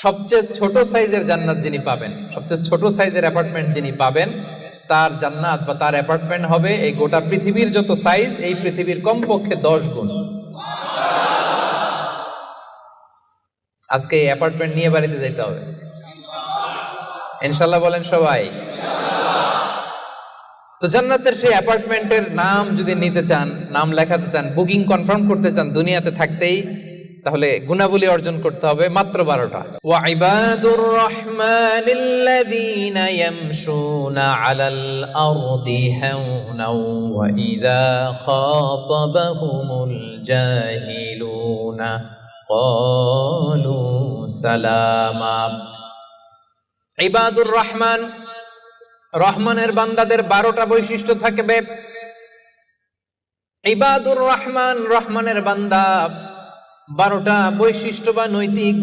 সবচেয়ে ছোট সাইজের জান্নাত যিনি পাবেন, সবচেয়ে ছোট সাইজের অ্যাপার্টমেন্ট যিনি পাবেন, তার জান্নাত বা তার অ্যাপার্টমেন্ট হবে এই গোটা পৃথিবীর যত সাইজ, এই পৃথিবীর কমপক্ষে 10 গুণ। আজকে এই অ্যাপার্টমেন্ট নিয়ে বাড়িতে যাইতে হবে ইনশাআল্লাহ, বলেন সবাই। তো জান্নাতের সেই অ্যাপার্টমেন্টের নাম যদি নিতে চান, নাম লেখাতে চান, বুকিং কনফার্ম করতে চান দুনিয়াতে থাকতেই, তাহলে গুণাবলী অর্জন করতে হবে মাত্র 12টা। ওয়া ইবাদুর রাহমানিল্লাযীনা ইয়ামশুনা আলাল আরদি হাওনাও ওয়া ইযা খাতাবাহুমুল জাহিলুনা ক্বালু সালামা। ইবাদুর রহমান, রহমানের বান্দাদের 12টা বৈশিষ্ট্য থাকবে। ইবাদুর রহমান, রহমানের বান্দা 12টা বৈশিষ্ট্য বা নৈতিক গুণ